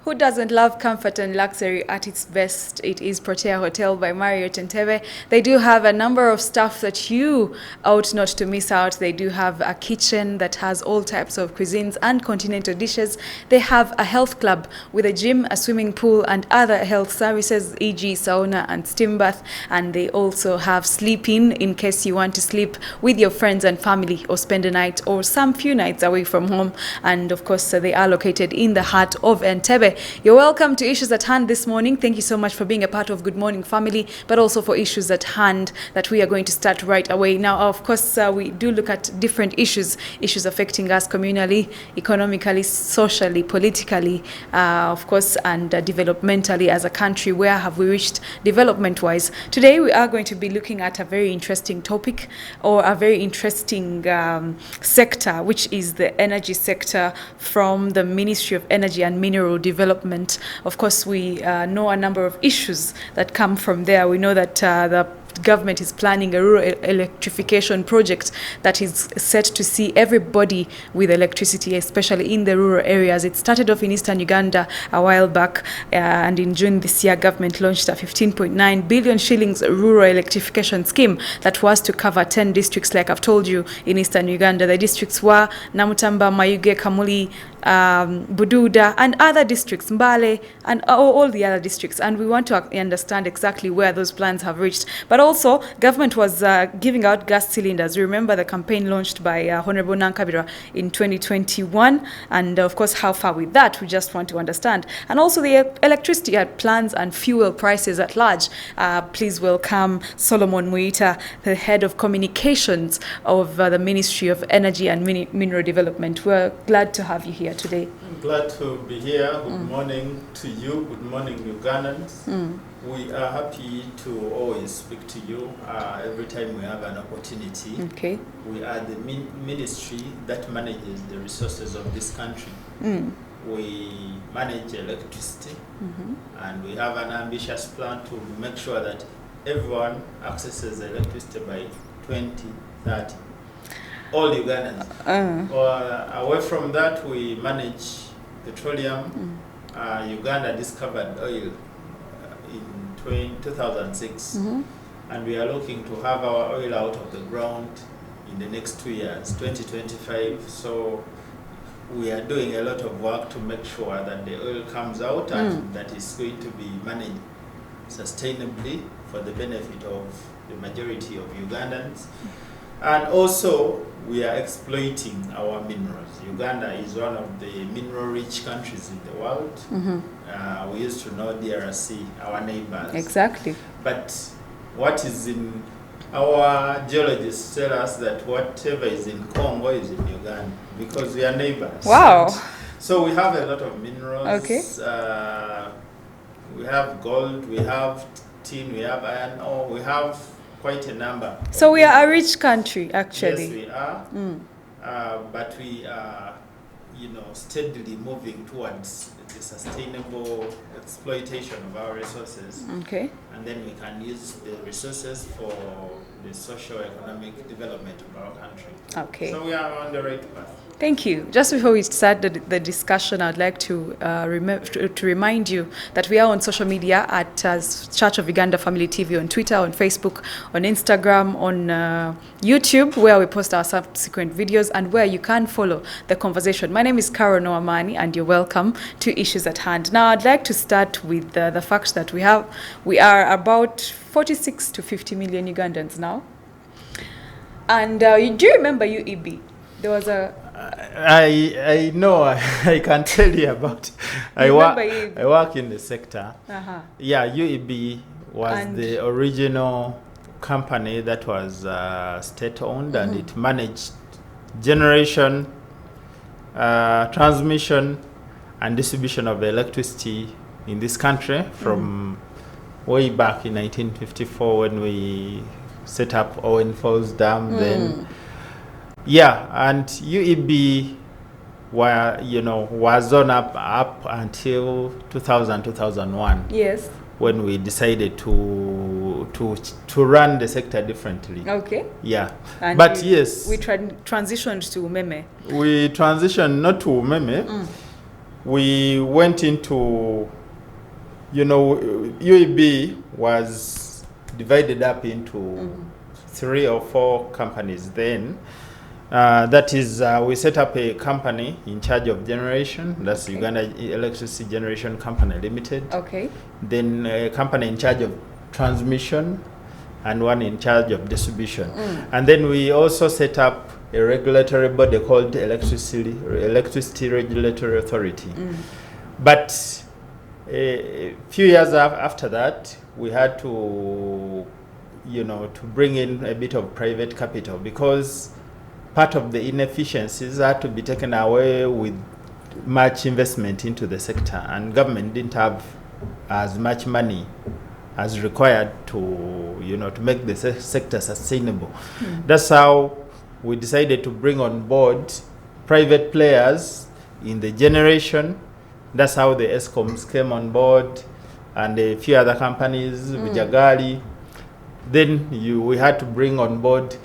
Who doesn't love comfort and luxury at its best? It is Protea Hotel by Marriott Entebbe. They do have a number of stuff that you ought not to miss out. They do have a kitchen that has all types of cuisines and continental dishes. They have a health club with a gym, a swimming pool, and other health services, e.g. sauna and steam bath. And they also have sleep-in case you want to sleep with your friends and family or spend a night or some few nights away from home. And of course, they are located in the heart of Entebbe. You're welcome to Issues at Hand this morning. Thank you so much for being a part of Good Morning Family, but also for Issues at Hand that we are going to start right away. Now, of course, we do look at different issues affecting us communally, economically, socially, politically, of course, and developmentally as a country. Where have we reached development-wise? Today, we are going to be looking at a very interesting topic, or a very interesting sector, which is the energy sector from the Ministry of Energy and Mineral Development. Of course, we know a number of issues that come from there. We know that the government is planning a rural electrification project that is set to see everybody with electricity, especially in the rural areas. It started off in eastern Uganda a while back, and in June this year, government launched a 15.9 billion shillings rural electrification scheme that was to cover 10 districts, like I've told you, in eastern Uganda. The districts were Namutamba, Mayuge, Kamuli, Bududa, and other districts, Mbale, and all the other districts. And we want to understand exactly where those plans have reached. But also, government was giving out gas cylinders. Remember the campaign launched by Honorable Nankabira in 2021, and of course, how far with that, we just want to understand. And also the electricity plans and fuel prices at large. Please welcome Solomon Muyita, the head of communications of the Ministry of Energy and Mineral Development. We're glad to have you here today. I'm glad to be here. Good morning to you. Good morning, Ugandans. We are happy to always speak to you every time we have an opportunity. Okay. We are the ministry that manages the resources of this country. We manage electricity, and we have an ambitious plan to make sure that everyone accesses electricity by 2030. All Ugandans. Away from that, we manage petroleum. Uganda discovered oil in 2006, and we are looking to have our oil out of the ground in the next 2 years, 2025. So we are doing a lot of work to make sure that the oil comes out and that is going to be managed sustainably for the benefit of the majority of Ugandans. And also, we are exploiting our minerals. Uganda is one of the mineral-rich countries in the world. We used to know DRC, our neighbors. Exactly. But what is in our geologists tell us that whatever is in Congo is in Uganda, because we are neighbors. Wow. So we have a lot of minerals. Okay. We have gold, we have tin, we have iron ore, we have quite a number. So we are a rich country, actually. Yes, we are. But we are, steadily moving towards the sustainable exploitation of our resources. Okay. And then we can use the resources for the socio-economic development of our country. Okay. So we are on the right path. Thank you. Just before we start the discussion, I'd like to remind you that we are on social media at Church of Uganda Family TV on Twitter, on Facebook, on Instagram, on YouTube, where we post our subsequent videos and where you can follow the conversation. My name is Nowamaani, and you're welcome to Issues at Hand. Now, I'd like to start with the fact that we are about 46 to 50 million Ugandans now. And do you remember UEB? There was a... I know, I can tell you about. I work in the sector. Yeah, UEB was the original company that was state-owned, and it managed generation, transmission, and distribution of electricity in this country from way back in 1954 when we set up Owen Falls Dam. Then, yeah, and UEB was on up until 2001. Yes. When we decided to run the sector differently. Okay. Yeah. And but yes. We transitioned to Umeme. We transitioned not to Umeme. we went into, UEB was divided up into 3 or 4 companies then. That is, we set up a company in charge of generation. That's Uganda Electricity Generation Company Limited. Okay. Then a company in charge of transmission and one in charge of distribution. And then we also set up a regulatory body called Electricity Regulatory Authority. But a few years after that, we had to, to bring in a bit of private capital, because part of the inefficiencies had to be taken away with much investment into the sector, and government didn't have as much money as required to, to make the sector sustainable. That's how we decided to bring on board private players in the generation. That's how the ESCOMs came on board, and a few other companies, Vijagali. Then we had to bring on board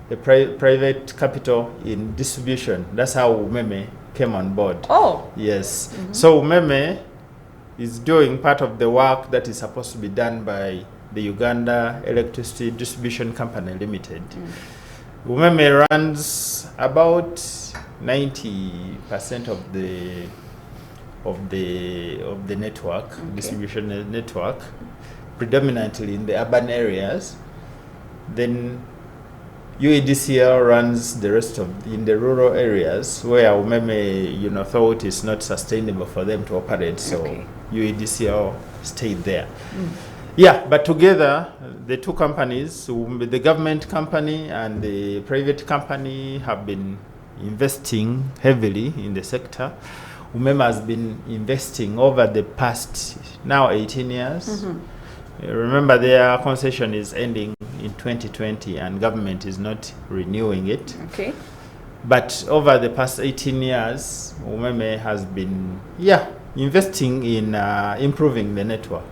the private capital in distribution. That's how Umeme came on board. Oh. Yes. So Umeme is doing part of the work that is supposed to be done by the Uganda Electricity Distribution Company Limited. Umeme runs about 90% of the network, distribution network, predominantly in the urban areas. Then UEDCL runs the rest in the rural areas where Umeme, thought it's not sustainable for them to operate. So UEDCL stayed there. Yeah, but together, the two companies, the government company and the private company, have been investing heavily in the sector. Umeme has been investing over the past, now 18 years. Remember, their concession is ending in 2020 and government is not renewing it. Okay. But over the past 18 years, Umeme has been, investing in improving the network.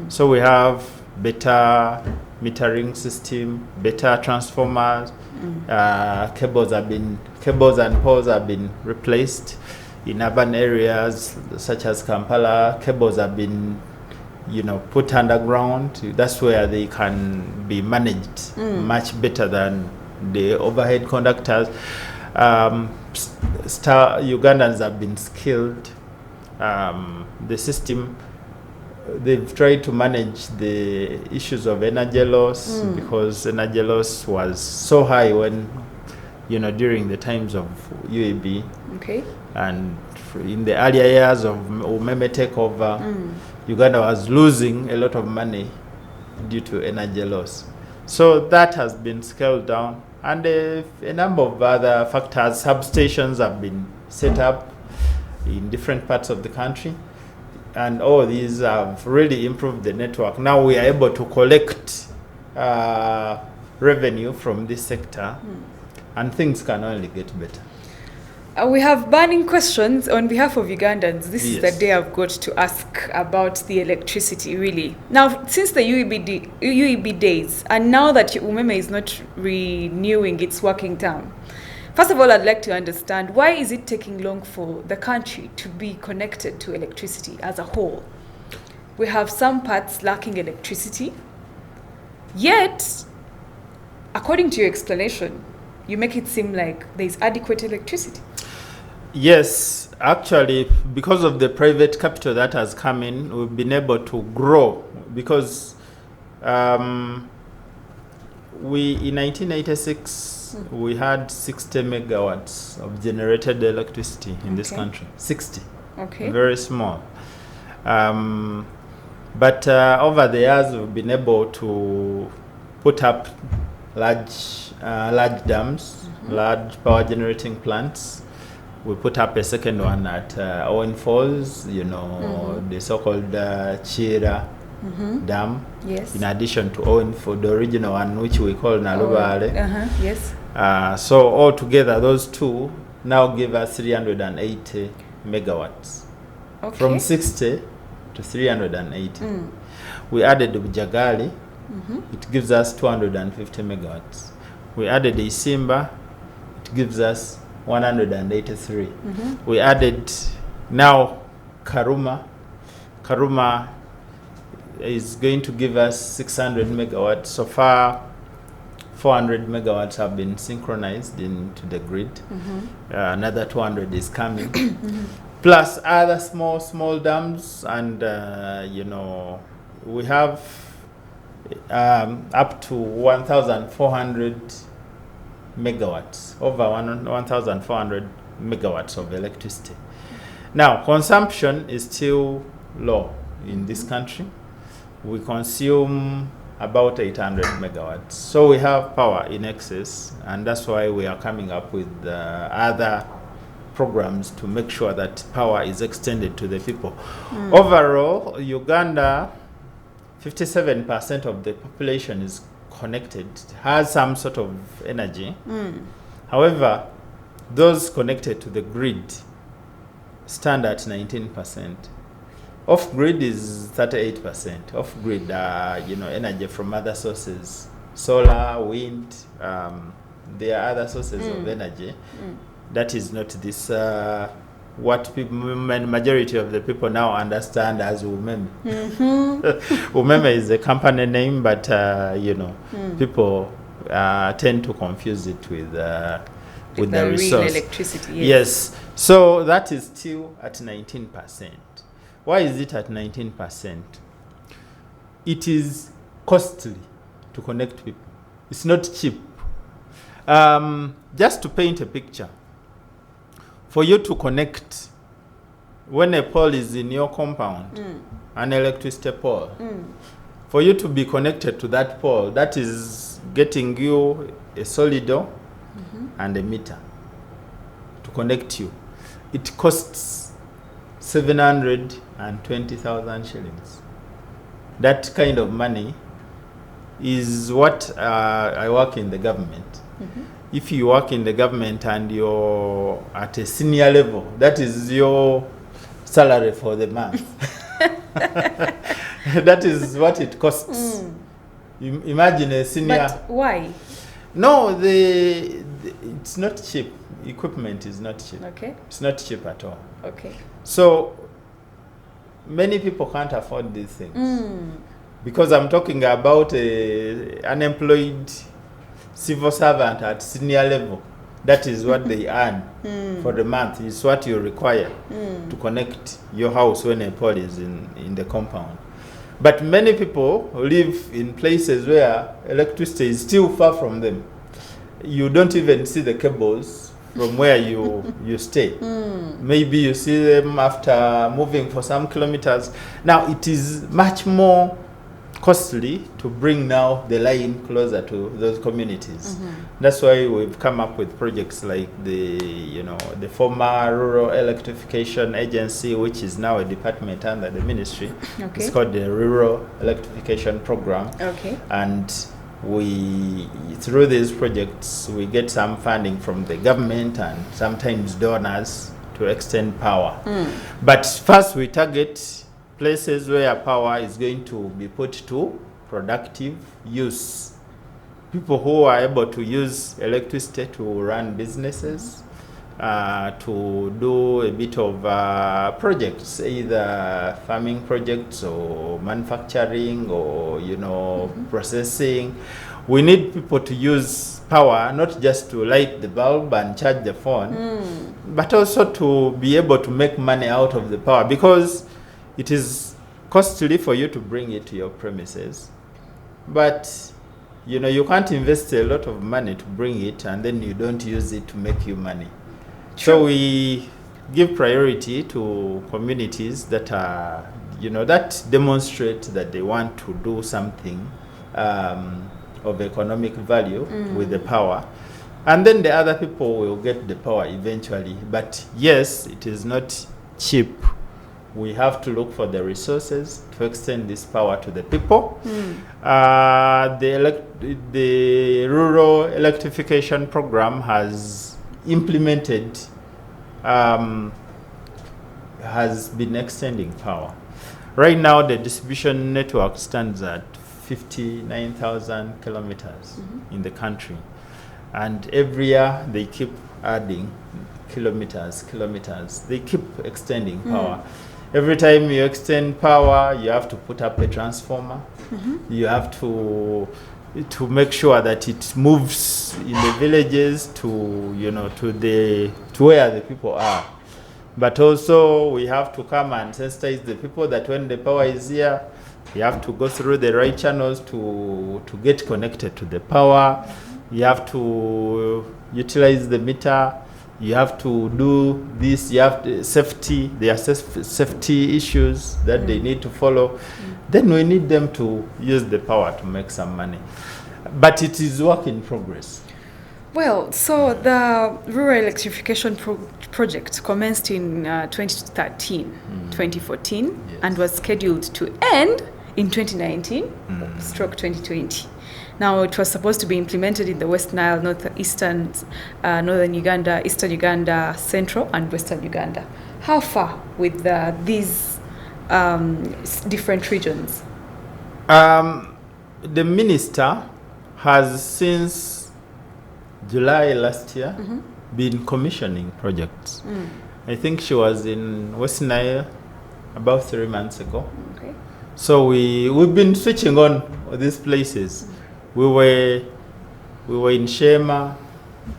So we have better metering system, better transformers, cables and poles have been replaced in urban areas such as Kampala. Cables have been put underground. That's where they can be managed much better than the overhead conductors. Ugandans have been skilled. The system, they've tried to manage the issues of energy loss, because energy loss was so high when, during the times of UAB. Okay. And in the earlier years of Umeme takeover, Uganda was losing a lot of money due to energy loss. So that has been scaled down, and a number of other factors. Substations have been set up in different parts of the country, and all these have really improved the network. Now we are able to collect revenue from this sector, and things can only get better. We have burning questions on behalf of Ugandans. This is the Yes. day I've got to ask about the electricity, really. Now, since the UEB days, and now that Umeme is not renewing its working term, first of all, I'd like to understand, why is it taking long for the country to be connected to electricity as a whole? We have some parts lacking electricity, yet, according to your explanation, you make it seem like there's adequate electricity. Yes, actually, because of the private capital that has come in, we've been able to grow, because in 1986, we had 60 megawatts of generated electricity in this country. 60. Okay. Very small. But over the years, we've been able to put up large dams, large power generating plants. We put up a second one at Owen Falls, the so-called Chira Dam. Yes. In addition to Owen for the original one, which we call Nalubale. Yes. So altogether, those two now give us 380 megawatts. Okay. From 60 to 380. We added Bujagali. It gives us 250 megawatts. We added Isimba. It gives us 183. We added Now, Karuma is going to give us 600 megawatts. So far, 400 megawatts have been synchronized into the grid. Another 200 is coming. Plus other small dams, and we have up to 1,400 megawatts, over 1,400 megawatts of electricity. Now, consumption is still low in this country. We consume about 800 megawatts. So we have power in excess, and that's why we are coming up with other programs to make sure that power is extended to the people. Overall, Uganda, 57% of the population is connected, has some sort of energy. However, those connected to the grid stand at 19%. Off-grid is 38%. Off-grid, energy from other sources, solar, wind. There are other sources of energy. That is not this, what majority of the people now understand as Umeme. Umeme is a company name, but, people tend to confuse it with the resource. Real electricity. Yes. So that is still at 19%. Why is it at 19%? It is costly to connect people. It's not cheap. Just to paint a picture, for you to connect, when a pole is in your compound, an electricity pole, for you to be connected to that pole, that is getting you a solido and a meter to connect you. It costs 720,000 shillings. That kind of money is what I work in the government. If you work in the government and you're at a senior level, that is your salary for the month. That is what it costs. Imagine a senior. But why? No, it's not cheap. Equipment is not cheap. Okay. It's not cheap at all. Okay. So many people can't afford these things. Because I'm talking about an unemployed civil servant at senior level. That is what they earn for the month. It's what you require to connect your house when a pole is in the compound. But many people live in places where electricity is still far from them. You don't even see the cables from where you stay. Maybe you see them after moving for some kilometers. Now it is much more costly to bring now the line closer to those communities. That's why we've come up with projects like the former Rural Electrification Agency, which is now a department under the ministry. Okay. It's called the Rural Electrification Program. Okay. And through these projects, we get some funding from the government and sometimes donors to extend power. But first we target places where power is going to be put to productive use. People who are able to use electricity to run businesses, to do a bit of projects, either farming projects or manufacturing or processing. We need people to use power not just to light the bulb and charge the phone, but also to be able to make money out of the power, because it is costly for you to bring it to your premises, but you can't invest a lot of money to bring it and then you don't use it to make you money. So we give priority to communities that are, that demonstrate that they want to do something of economic value with the power. And then the other people will get the power eventually. But yes, it is not cheap. We have to look for the resources to extend this power to the people. The Rural Electrification Program has implemented, has been extending power. Right now, the distribution network stands at 59,000 kilometers in the country. And every year, they keep adding kilometers. They keep extending power. Every time you extend power, you have to put up a transformer. You have to make sure that it moves in the villages to where the people are. But also we have to come and sensitize the people that when the power is here, you have to go through the right channels to get connected to the power. You have to utilize the meter. You have to do this. You have to safety. There are safety issues that they need to follow. Then we need them to use the power to make some money. But it is work in progress. Well, so the rural electrification project commenced in 2013, 2014, Yes. and was scheduled to end in 2019, stroke 2020. Now, it was supposed to be implemented in the West Nile, northern Uganda, Eastern Uganda, Central, and Western Uganda. How far with these different regions? The minister has since July last year been commissioning projects. I think she was in West Nile about 3 months ago. Okay. So we've been switching on these places. We were in Shema,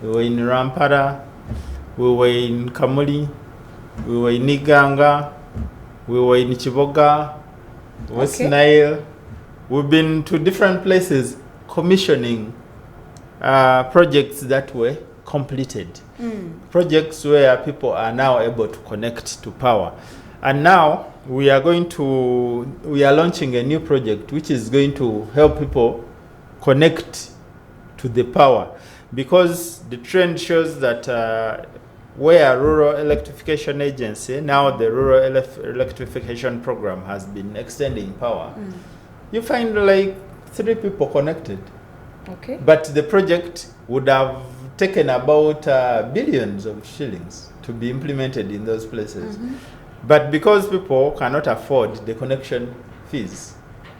we were in Rampara, we were in Kamuli, we were in Iganga, we were in Chiboga, West Nile. We've been to different places commissioning projects that were completed. Projects where people are now able to connect to power. And now we are launching a new project which is going to help people connect to the power, because the trend shows that where Rural Electrification Agency, now the Rural Electrification Program, has been extending power, you find like 3 people connected. Okay. But the project would have taken about billions of shillings to be implemented in those places. But because people cannot afford the connection fees,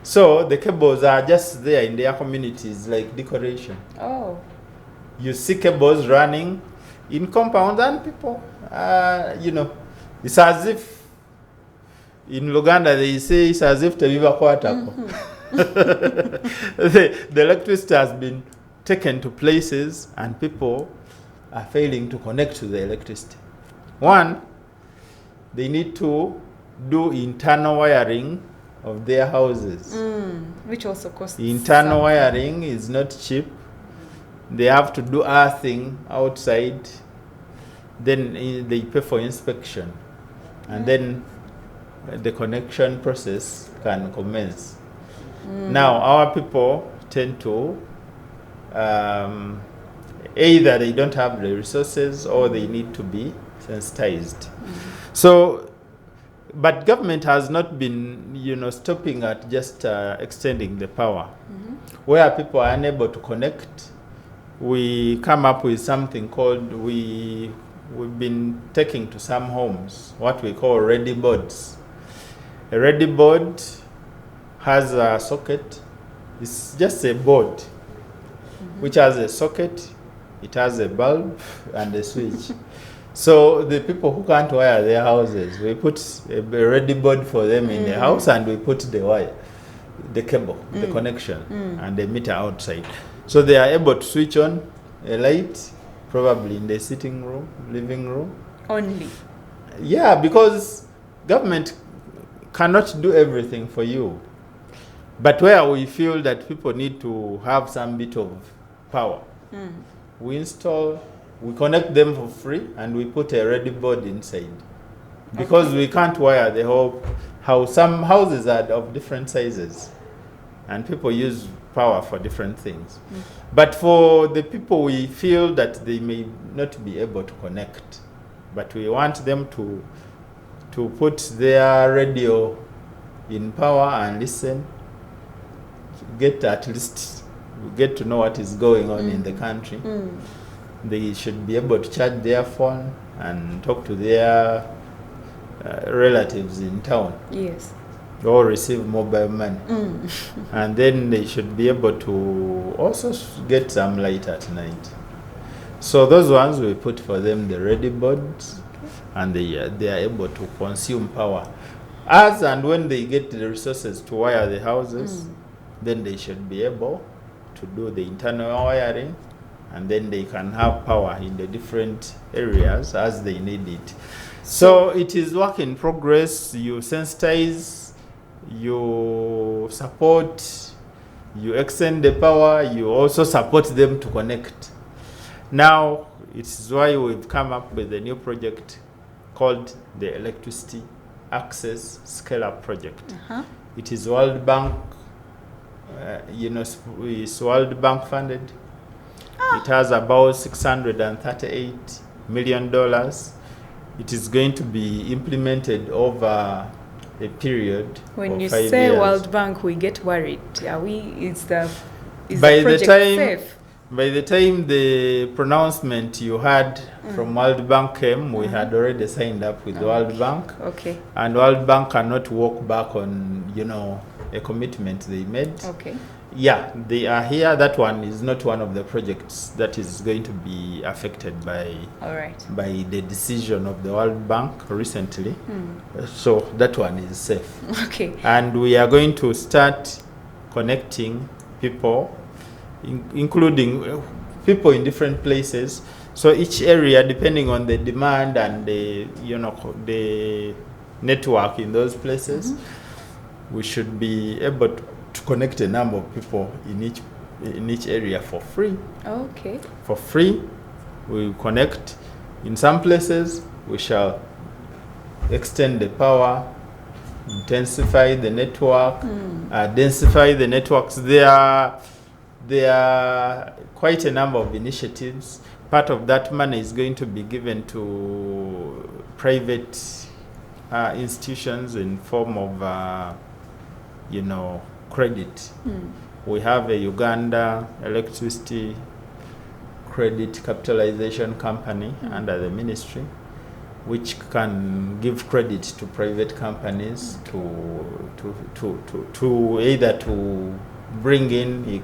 so the cables are just there in their communities like decoration. Oh. You see cables running in compounds and people, it's as if in Luganda they say it's as if Teviva Kwatako. The electricity has been taken to places and people are failing to connect to the electricity. One, they need to do internal wiring of their houses. Which also costs Internal something. wiring is not cheap. They have to do earthing outside. Then they pay for inspection. And then the connection process can commence. Now, our people tend to either they don't have the resources or they need to be sensitized. So, but government has not been, stopping at just extending the power. Where people are unable to connect, we come up with something called, we've been taking to some homes what we call ready boards. A ready board has a socket. It's just a board which has a socket, it has a bulb and a switch. So the people who can't wire their houses, we put a ready board for them in the house, and we put the wire, the cable, the connection, and the meter outside. So they are able to switch on a light, probably in the sitting room, living room. Only. Yeah, because government cannot do everything for you. But where we feel that people need to have some bit of power, we connect them for free, and we put a ready board inside. Because we can't wire the whole house. Some houses are of different sizes, and people use power for different things. But for the people we feel that they may not be able to connect, but we want them to put their radio in power and listen, get to know what is going on in the country. They should be able to charge their phone and talk to their relatives in town. Yes. Or receive mobile money. And then they should be able to also get some light at night. So those ones we put for them the ready boards, and they are able to consume power. As and when they get the resources to wire the houses, then they should be able to do the internal wiring, and then they can have power in the different areas as they need it. So it is work in progress. You sensitize, you support, you extend the power, you also support them to connect. Now, it's why we've come up with a new project called the Electricity Access Scale-Up Project. It is World Bank, it's World Bank funded. It has about $638 million. It is going to be implemented over a period When of you 5 say years. World Bank, we get worried. Is the By the project time- safe? By the time the pronouncement you had from World Bank came, we had already signed up with the World Bank. Okay. And World Bank cannot walk back on, a commitment they made. Okay. Yeah, they are here. That one is not one of the projects that is going to be affected by All right. by the decision of the World Bank recently. So that one is safe. Okay. And we are going to start connecting people, including people in different places. So each area, depending on the demand and the network in those places, we should be able to connect a number of people in each area for free. Okay. For free, we will connect. In some places, we shall extend the power, intensify the network, densify the networks. There are quite a number of initiatives. Part of that money is going to be given to private institutions in form of, credit. We have a Uganda electricity credit capitalization company under the ministry, which can give credit to private companies to either to bring in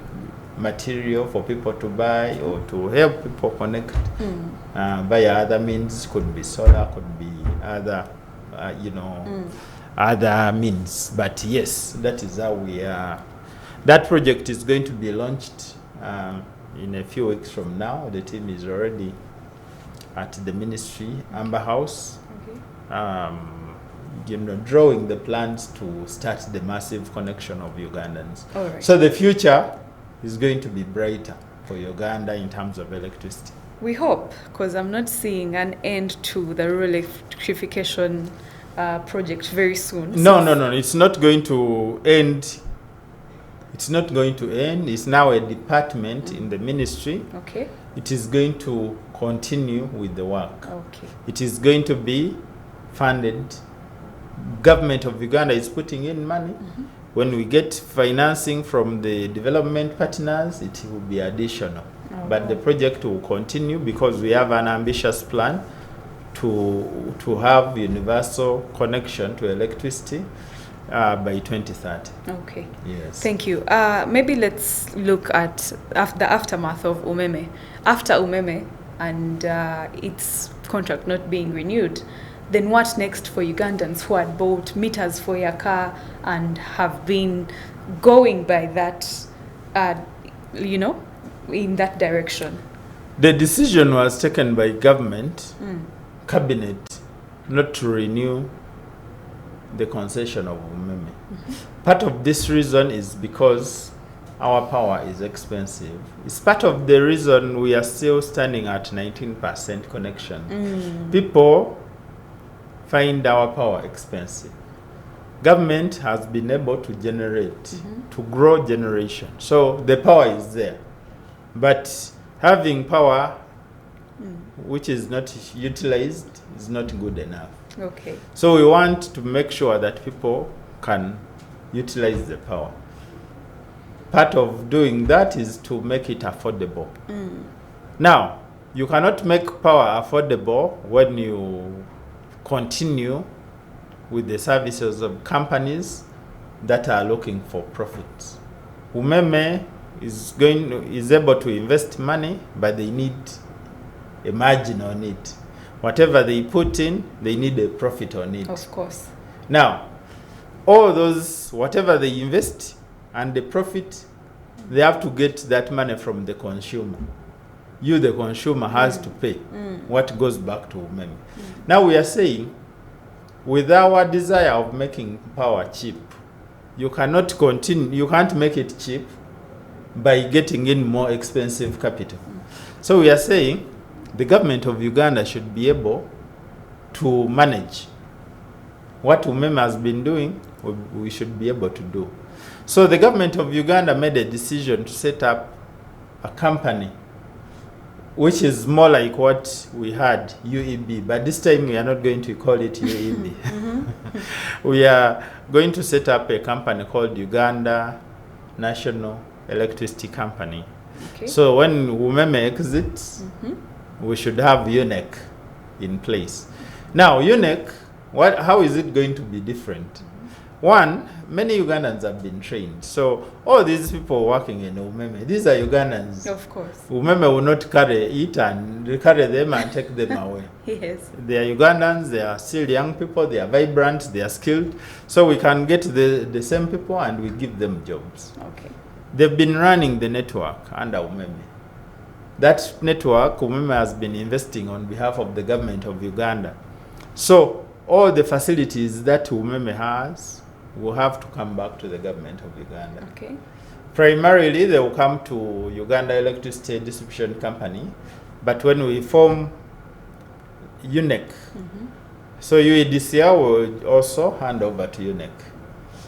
material for people to buy or to help people connect via other means. Could be solar, could be other other means. But yes, that is how we are. That project is going to be launched in a few weeks from now. The team is already at the ministry, Amber House, drawing the plans to start the massive connection of Ugandans. All right. So the future is going to be brighter for Uganda in terms of electricity. We hope, because I'm not seeing an end to the rural electrification project very soon. No. It's not going to end. It's not going to end. It's now a department in the ministry. Okay. It is going to continue with the work. Okay. It is going to be funded. Government of Uganda is putting in money. When we get financing from the development partners, it will be additional. But the project will continue because we have an ambitious plan to have universal connection to electricity by 2030. Okay. Yes. Thank you. Maybe let's look at the aftermath of Umeme. After Umeme and its contract not being renewed, then what next for Ugandans who had bought meters for your car and have been going by that, in that direction? The decision was taken by government, cabinet, not to renew the concession of Umeme. Part of this reason is because our power is expensive. It's part of the reason we are still standing at 19% connection. People find our power expensive. Government has been able to generate, to grow generation. So the power is there. But having power which is not utilized is not good enough. Okay. So we want to make sure that people can utilize the power. Part of doing that is to make it affordable. Now, you cannot make power affordable when you continue with the services of companies that are looking for profits. Umeme is able to invest money, but they need a margin on it. Whatever they put in, they need a profit on it. Of course. Now, all those, whatever they invest and the profit, they have to get that money from the consumer. You, the consumer, has to pay what goes back to Umeme. Now we are saying, with our desire of making power cheap, you cannot continue, you can't make it cheap by getting in more expensive capital. So we are saying the government of Uganda should be able to manage what Umeme has been doing. We should be able to do. So the government of Uganda made a decision to set up a company which is more like what we had, UEB, but this time we are not going to call it UEB. We are going to set up a company called Uganda National Electricity Company. Okay. So when Umeme exits, we should have UNEC in place. Now UNEC, how is it going to be different? One, many Ugandans have been trained. So all these people working in Umeme, these are Ugandans. Of course. Umeme will not carry it and carry them and take them away. Yes. They are Ugandans, they are still young people, they are vibrant, they are skilled. So we can get the same people and we give them jobs. Okay. They've been running the network under Umeme. That network, Umeme has been investing on behalf of the government of Uganda. So all the facilities that Umeme has will have to come back to the government of Uganda. Okay. Primarily, they will come to Uganda Electricity Distribution Company, but when we form UNEC, so UEDCR will also hand over to UNEC.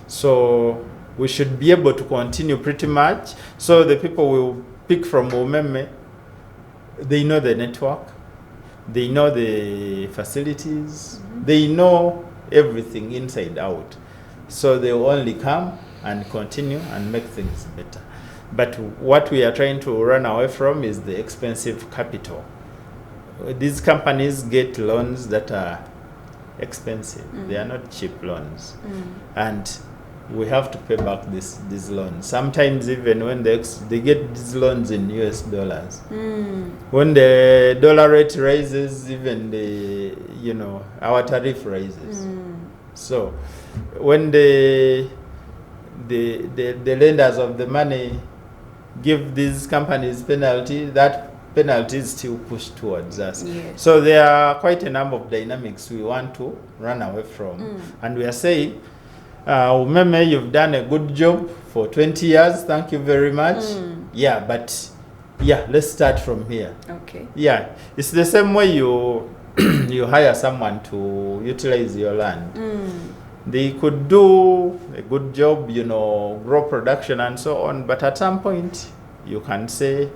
So we should be able to continue pretty much. So the people will pick from Umeme, they know the network, they know the facilities, they know everything inside out. So they will only come and continue and make things better. But what we are trying to run away from is the expensive capital. These companies get loans that are expensive. They are not cheap loans. And we have to pay back these loans. Sometimes even when they get these loans in US dollars. When the dollar rate rises, even our tariff rises. So when the lenders of the money give these companies penalty, that penalty is still pushed towards us. Yes. So there are quite a number of dynamics we want to run away from. And we are saying, Umeme, you've done a good job for 20 years. Thank you very much. Yeah, but let's start from here. Okay. Yeah, it's the same way you you hire someone to utilize your land. They could do a good job, grow production and so on. But at some point, you can say,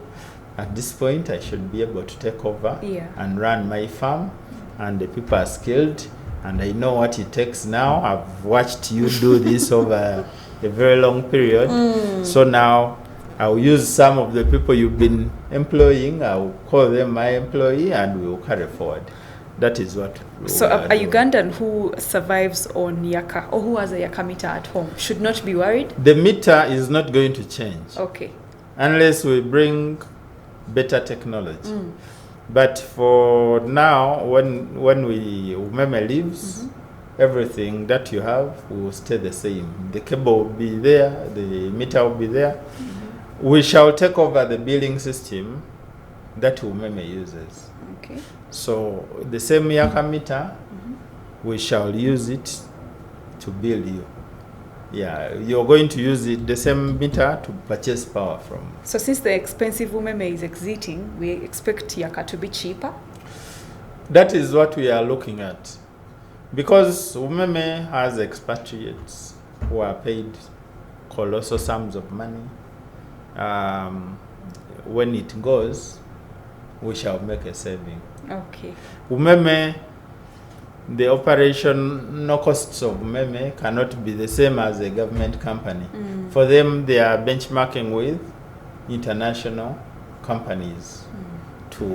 at this point, I should be able to take over and run my farm. And the people are skilled. And I know what it takes now. I've watched you do this over a very long period. So now I'll use some of the people you've been employing. I'll call them my employee and we will carry forward. That is what. So a Ugandan who survives on Yaka or who has a Yaka meter at home should not be worried? The meter is not going to change. Okay. Unless we bring better technology. But for now, when Umeme leaves, everything that you have will stay the same. The cable will be there, the meter will be there. We shall take over the billing system that Umeme uses. Okay. So the same Yaka meter, we shall use it to bill you. Yeah, you're going to use the same meter to purchase power from. So since the expensive Umeme is exiting, we expect Yaka to be cheaper? That is what we are looking at. Because Umeme has expatriates who are paid colossal sums of money. When it goes, we shall make a saving. Okay. Umeme, the operational costs of Umeme cannot be the same as a government company. For them, they are benchmarking with international companies to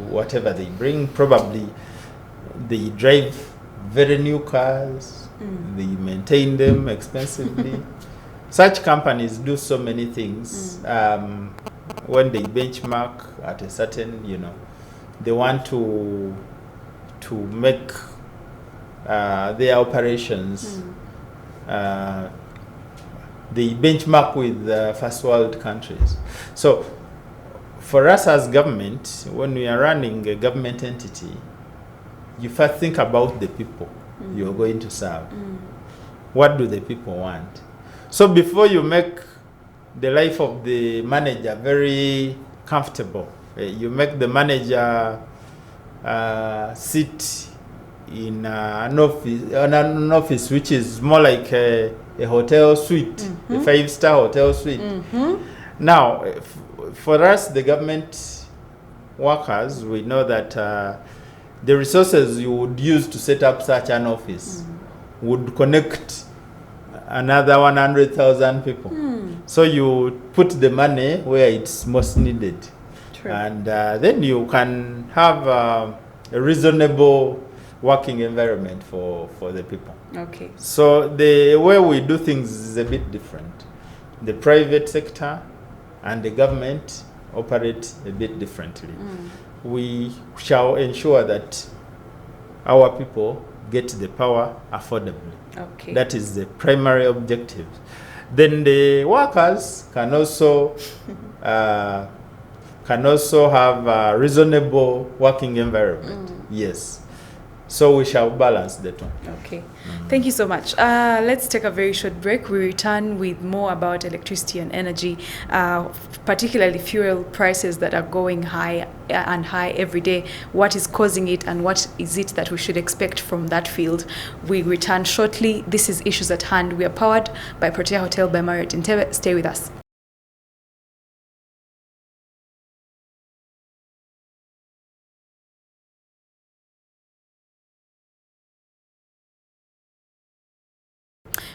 whatever they bring. Probably they drive very new cars, they maintain them expensively. Such companies do so many things. when they benchmark at a certain, they want to make their operations, they benchmark with first world countries. So for us as government, when we are running a government entity, you first think about the people you're going to serve. What do the people want? So before you make the life of the manager very comfortable, you make the manager sit in an office which is more like a hotel suite, a 5-star hotel suite. Now, for us, the government workers, we know that the resources you would use to set up such an office would connect another 100,000 people. So you put the money where it's most needed. True. And then you can have a reasonable working environment for the people. Okay. So the way we do things is a bit different. The private sector and the government operate a bit differently. We shall ensure that our people get the power affordably. Okay. That is the primary objective. Then the workers can also have a reasonable working environment. Yes. So we shall balance the two. Okay. Thank you so much. Let's take a very short break. We return with more about electricity and energy, particularly fuel prices that are going high and high every day. What is causing it and what is it that we should expect from that field? We return shortly. This is Issues at Hand. We are powered by Protea Hotel by Marriott Entebbe. Stay with us.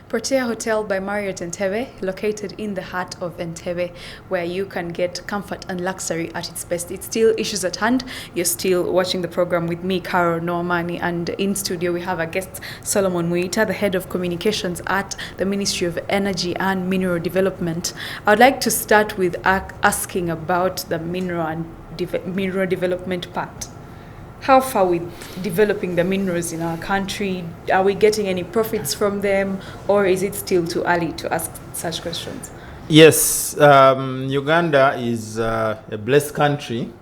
Protea Hotel by Marriott Entebbe, located in the heart of Entebbe, where you can get comfort and luxury at its best. It's still Issues at Hand. You're still watching the program with me, Carol Nowamaani, and in studio we have a guest, Solomon Muyita, the head of communications at the Ministry of Energy and Mineral Development. I'd like to start with asking about the mineral development part. How far with developing the minerals in our country? Are we getting any profits from them, or is it still too early to ask such questions? Yes, Uganda is a blessed country.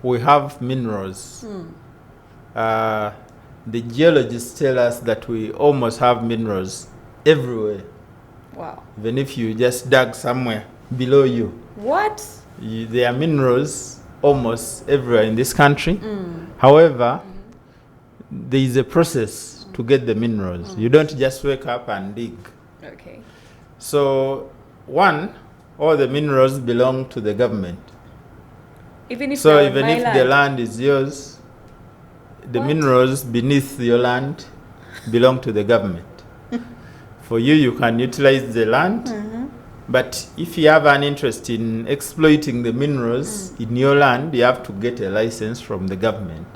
We have minerals. The geologists tell us that we almost have minerals everywhere. Wow. Even if you just dug somewhere below you. What? There are minerals almost everywhere in this country. However, there is a process to get the minerals. You don't just wake up and dig. Okay. So, one, all the minerals belong to the government. Even if So they're even on my if land? the land is yours, the What? minerals beneath your land belong to the government. For you, you can utilize the land. But if you have an interest in exploiting the minerals in your land, you have to get a license from the government.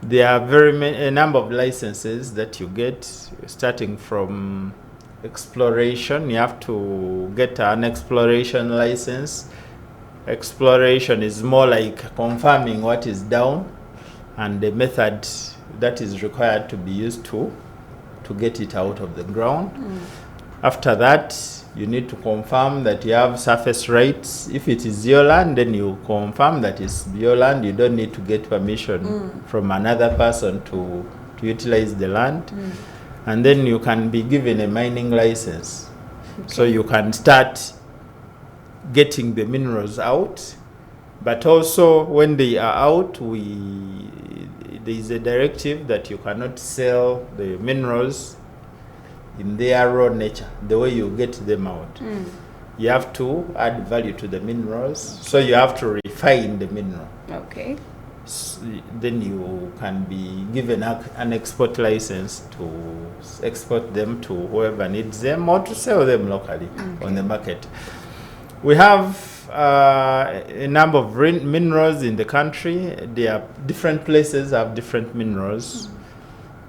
There are a number of licenses that you get, starting from exploration. You have to get an exploration license. Exploration is more like confirming what is down and the method that is required to be used to get it out of the ground. After that, you need to confirm that you have surface rights. If it is your land, then you confirm that it's your land. You don't need to get permission from another person to utilize the land. And then you can be given a mining license. Okay. So you can start getting the minerals out. But also when they are out, there is a directive that you cannot sell the minerals in their raw nature, the way you get them out. You have to add value to the minerals, so you have to refine the mineral. Okay. Then you can be given an export license to export them to whoever needs them or to sell them locally on the market. We have a number of minerals in the country. There are different places have different minerals.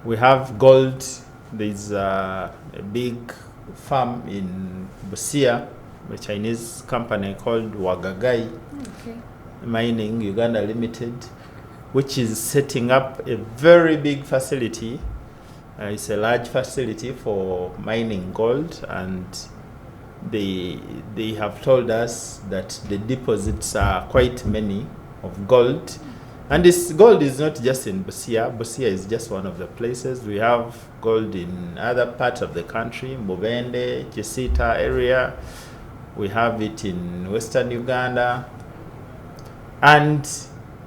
We have gold. There's a big farm in Busia a Chinese company called Wagagai Mining Uganda Limited, which is setting up a very big facility. It's a large facility for mining gold, and they have told us that the deposits are quite many of gold. And this gold is not just in Busia. Busia is just one of the places. We have gold in other parts of the country, Mubende, Kisita area. We have it in Western Uganda. And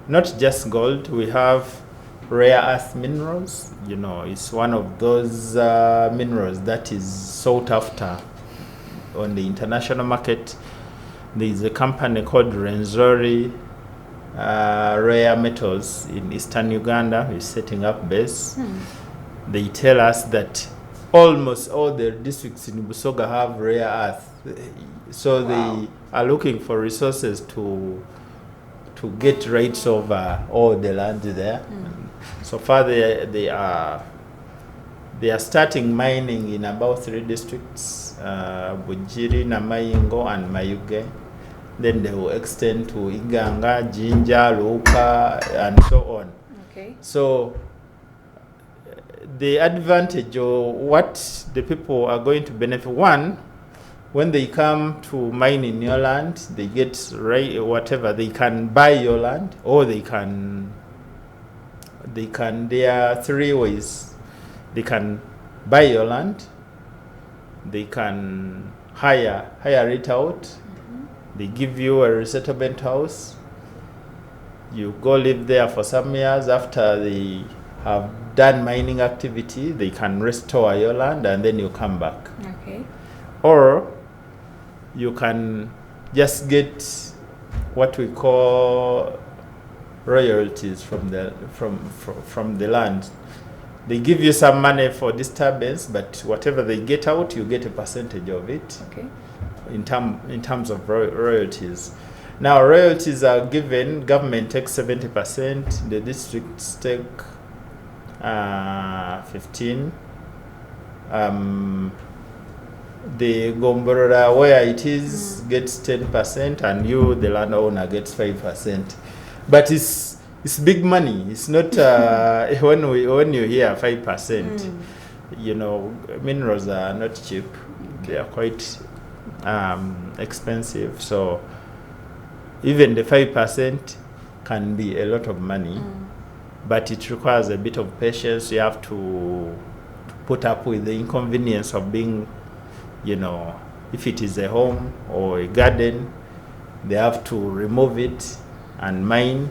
not just gold, we have rare earth minerals. You know, it's one of those minerals that is sought after on the international market. There is a company called Renzori Rare Metals in Eastern Uganda is setting up base. They tell us that almost all the districts in Busoga have rare earth. So they are looking for resources to get rights over all the land there. So far they are starting mining in about 3 districts, Bujiri, Namayingo and Mayuge. Then they will extend to Iganga, Jinja, Luka, and so on. Okay. So the advantage or what the people are going to benefit, one, when they come to mine in your land, they get whatever, they can buy your land, or they can, there are 3 ways. They can buy your land, they can hire it out. They give you a resettlement house. You go live there for some years. After they have done mining activity, they can restore your land and then you come back. Okay. Or you can just get what we call royalties from the land. They give you some money for disturbance, but whatever they get out, you get a percentage of it. Okay. In terms of royalties. Now royalties are given, government takes 70%, the districts take 15%. The Gomborora where it is gets 10%, and you, the landowner, gets 5%. But it's big money. It's not when you hear 5%, you know, minerals are not cheap. They are quite expensive, so even the 5% can be a lot of money, but it requires a bit of patience. You have to put up with the inconvenience of being, you know, if it is a home or a garden, they have to remove it and mine.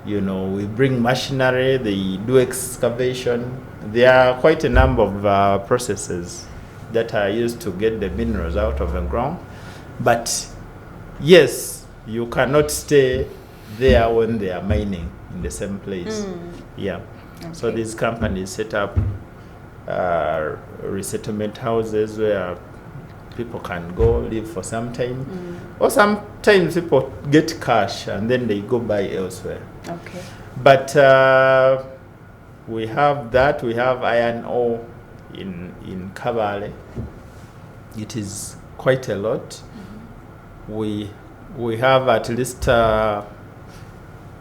You know, we bring machinery, they do excavation. There are quite a number of processes that are used to get the minerals out of the ground. But yes, you cannot stay there when they are mining in the same place. Yeah. Okay. So these companies set up resettlement houses where people can go live for some time. Or sometimes people get cash and then they go buy elsewhere. Okay. But we have that. We have iron ore in Kabale. It is quite a lot. We have at least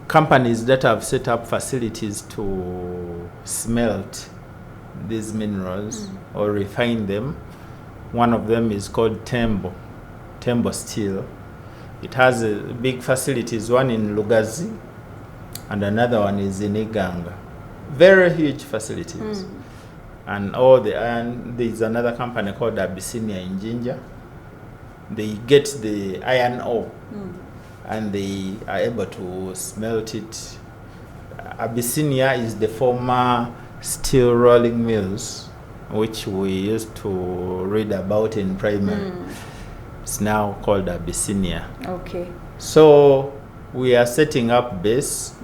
companies that have set up facilities to smelt these minerals or refine them. One of them is called Tembo Steel. It has big facilities, one in Lugazi and another one is in Iganga. Very huge facilities. And all the iron, there's another company called Abyssinia in Jinja. They get the iron ore and they are able to smelt it. Abyssinia is the former steel rolling mills, which we used to read about in primary. It's now called Abyssinia. Okay. So we are setting up base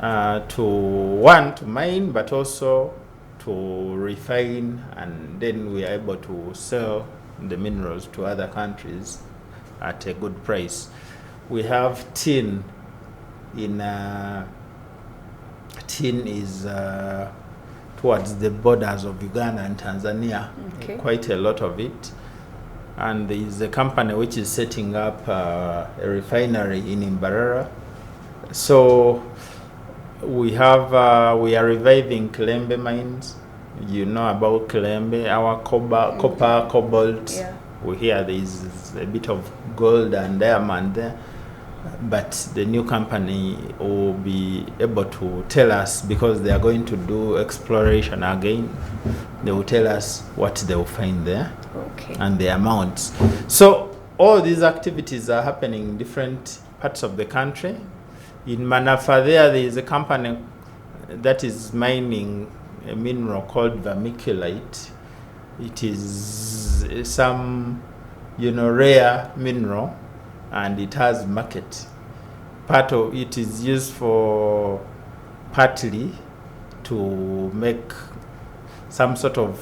to mine, but also to refine, and then we are able to sell the minerals to other countries at a good price. We have tin. Tin is towards the borders of Uganda and Tanzania. Okay. Quite a lot of it. and there is a company which is setting up a refinery in Imbarara. So we are reviving Kilembe mines. You know about Kilembe, our copper, cobalt. Yeah. We hear there is a bit of gold and diamond there. But the new company will be able to tell us, because they are going to do exploration again. They will tell us what they will find there, Okay. and the amounts. So all these activities are happening in different parts of the country. In Manafa there is a company that is mining a mineral called vermiculite. It is some, rare mineral, and it has market. Part of it is used for partly to make some sort of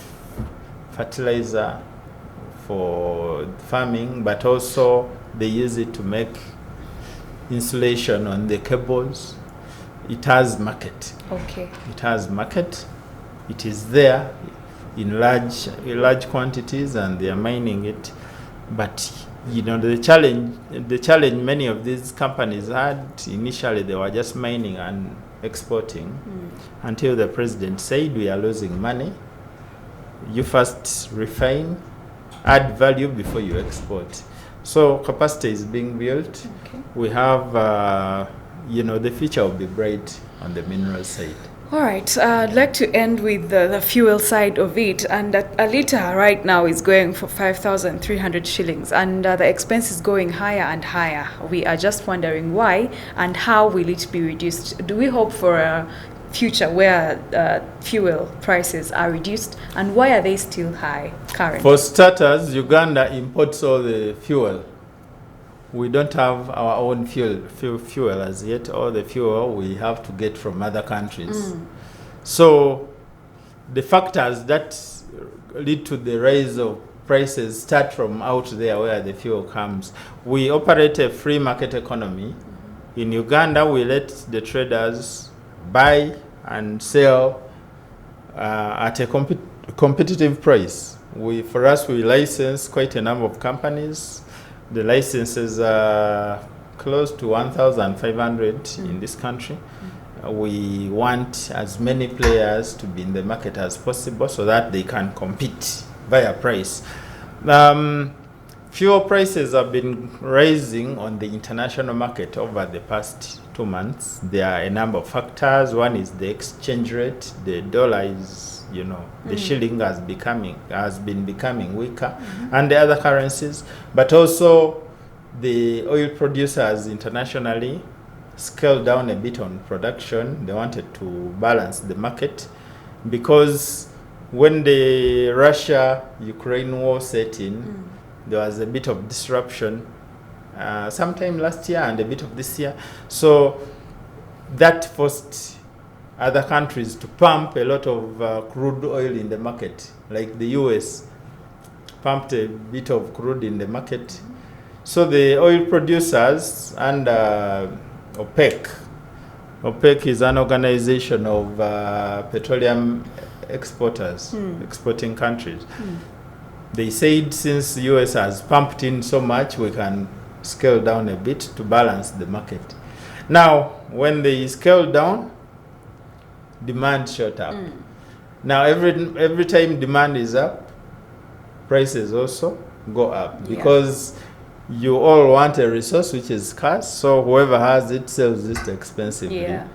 fertilizer for farming, but also they use it to make insulation on the cables. It has market. Okay. It has market. It is there in large quantities, and they are mining it. But the challenge many of these companies had initially, they were just mining and exporting until the president said, we are losing money. You first refine, add value before you export. So capacity is being built. Okay. We have, the future will be bright on the mineral side. All right, I'd like to end with the fuel side of it. And a litre right now is going for 5,300 shillings, and the expense is going higher and higher. We are just wondering why, and how will it be reduced? Do we hope for a future where fuel prices are reduced, and why are they still high currently? For starters, Uganda imports all the fuel. We don't have our own fuel as yet. All the fuel we have to get from other countries. So the factors that lead to the rise of prices start from out there where the fuel comes. We operate a free market economy. In Uganda, we let the traders buy and sell at a competitive price. For us, we license quite a number of companies. The licenses are close to 1,500 in this country. We want as many players to be in the market as possible so that they can compete via price. Fuel prices have been rising on the international market over the past 2 months. There are a number of factors. One is the exchange rate. The dollar is, the shilling has been becoming weaker, and the other currencies. But also the oil producers internationally scaled down a bit on production. They wanted to balance the market, because when the Russia-Ukraine war set in, there was a bit of disruption sometime last year and a bit of this year. So that forced other countries to pump a lot of crude oil in the market, like the US pumped a bit of crude in the market. So the oil producers and OPEC is an organization of petroleum exporters, exporting countries. They said, since the US has pumped in so much, we can scale down a bit to balance the market. Now, when they scale down, demand shot up. Now, every time demand is up, prices also go up, because you all want a resource which is scarce, so whoever has it sells it expensively. Yeah.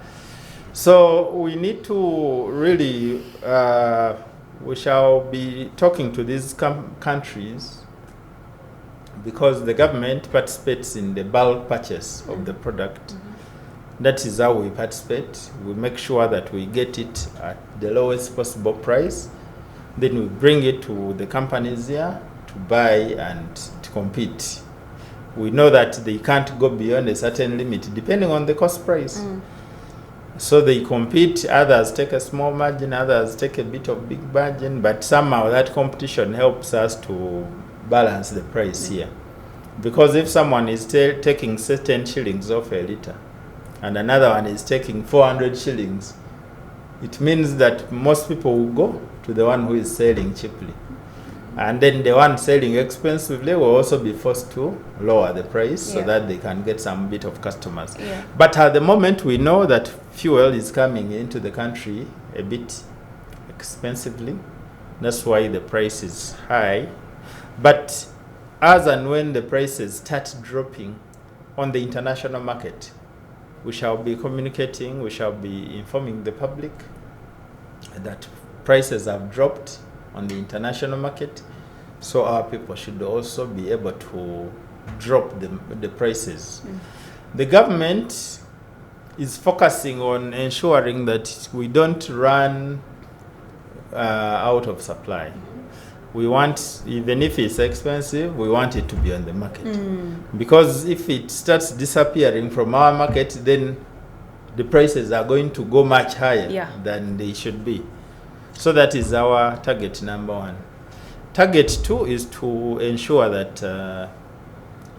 So we need to really, we shall be talking to these countries, because the government participates in the bulk purchase of the product. That is how we participate. We make sure that we get it at the lowest possible price. Then we bring it to the companies here to buy and to compete. We know that they can't go beyond a certain limit depending on the cost price. So they compete, others take a small margin, others take a bit of big margin, but somehow that competition helps us to balance the price here. Because if someone is taking certain shillings off a litre, and another one is taking 400 shillings, it means that most people will go to the one who is selling cheaply. And then the one selling expensively will also be forced to lower the price so that they can get some bit of customers. But at the moment, we know that fuel is coming into the country a bit expensively. That's why the price is high. But as and when the prices start dropping on the international market, we shall be communicating, we shall be informing the public that prices have dropped on the international market, so our people should also be able to drop the prices. The government is focusing on ensuring that we don't run out of supply. We want, even if it's expensive, we want it to be on the market. Because if it starts disappearing from our market, then the prices are going to go much higher than they should be. So that is our target number 1. Target 2 is to ensure that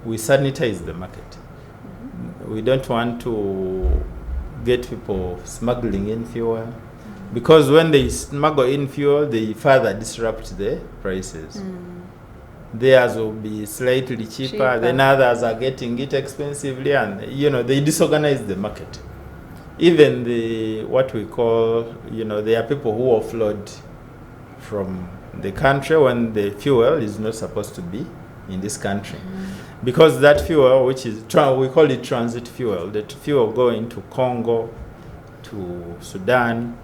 we sanitize the market. We don't want to get people smuggling in fuel, because when they smuggle in fuel, they further disrupt the prices. Theirs will be slightly cheaper, then others are getting it expensively, and they disorganize the market. Even what we call, there are people who offload from the country when the fuel is not supposed to be in this country. Because that fuel, which is, we call it transit fuel, that fuel going to Congo, to Sudan,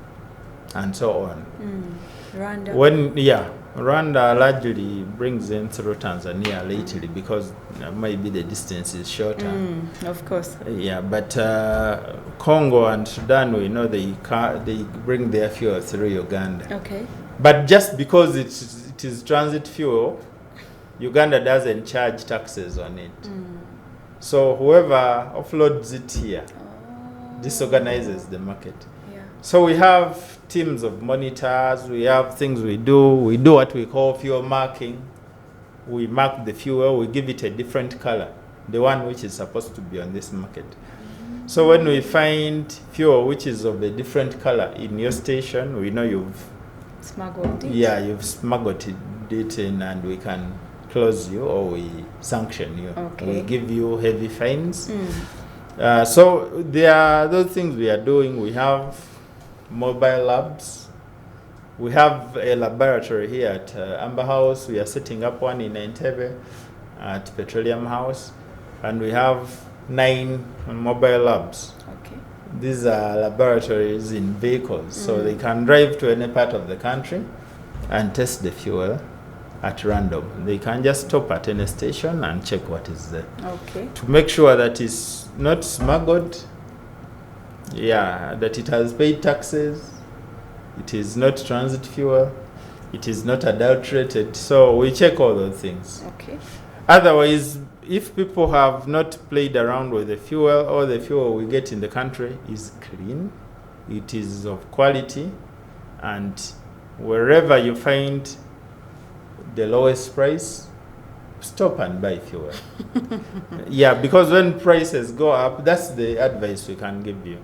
and so on. Rwanda. Rwanda largely brings in through Tanzania lately because maybe the distance is shorter. Of course. Yeah, but Congo and Sudan, we know they bring their fuel through Uganda. Okay. But just because it is transit fuel, Uganda doesn't charge taxes on it. So whoever offloads it here disorganizes the market. So we have teams of monitors, we have things we do what we call fuel marking. We mark the fuel, we give it a different color, the one which is supposed to be on this market. So when we find fuel which is of a different color in your station, we know you've smuggled it. Yeah, you've smuggled it in, and we can close you or we sanction you. We give you heavy fines. So there are those things we are doing. We have mobile labs. We have a laboratory here at Amber House. We are setting up one in Entebbe at Petroleum House, and we have 9 mobile labs. These are laboratories in vehicles, so they can drive to any part of the country and test the fuel at random. They can just stop at any station and check what is there to make sure that it's not smuggled, that it has paid taxes, it is not transit fuel, it is not adulterated. So we check all those things. Otherwise, if people have not played around with the fuel, or the fuel we get in the country is clean, it is of quality, and wherever you find the lowest price, stop and buy fuel. Because when prices go up, that's the advice we can give you.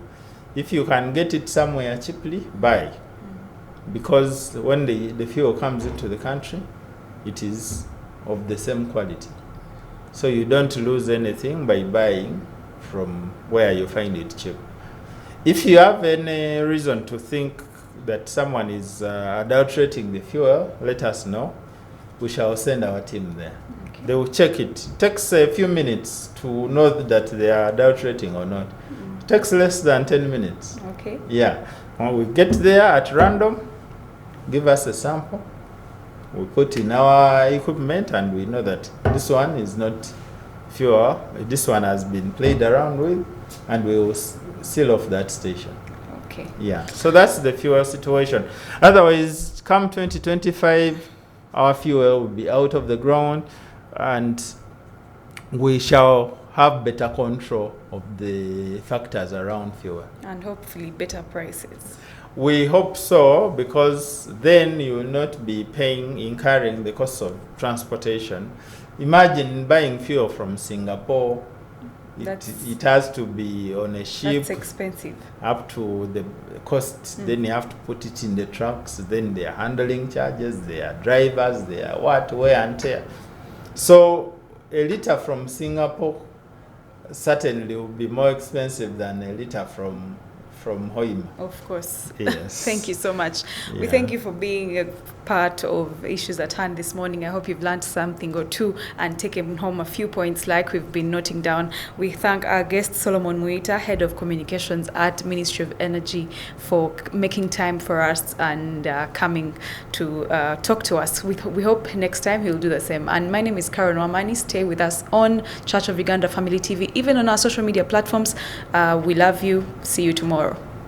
If you can get it somewhere cheaply, buy. Because when the fuel comes into the country, it is of the same quality. So you don't lose anything by buying from where you find it cheap. If you have any reason to think that someone is adulterating the fuel, let us know. We shall send our team there. They will check it. It takes a few minutes to know that they are adulterating or not. It takes less than 10 minutes. When we get there at random, give us a sample. We put in our equipment, and we know that this one is not fuel. This one has been played around with, and we will seal off that station. So that's the fuel situation. Otherwise, come 2025, our fuel will be out of the ground, and we shall have better control of the factors around fuel. And hopefully better prices. We hope so, because then you will not be incurring the cost of transportation. Imagine buying fuel from Singapore It has to be on a ship. That's expensive. Up to the cost, then you have to put it in the trucks, then there are handling charges, there are drivers, there are wear and tear. So a liter from Singapore certainly will be more expensive than a liter from Hoima. Of course. Yes. Thank you so much. We Yeah. thank you for being a part of Issues at Hand this morning. I hope you've learned something or two and taken home a few points like we've been noting down. We thank our guest Solomon Muyita, Head of Communications at Ministry of Energy, for making time for us and coming to talk to us. We hope next time he'll do the same. And my name is Karen Nowamaani. Stay with us on Church of Uganda Family TV, even on our social media platforms. We love you. See you tomorrow.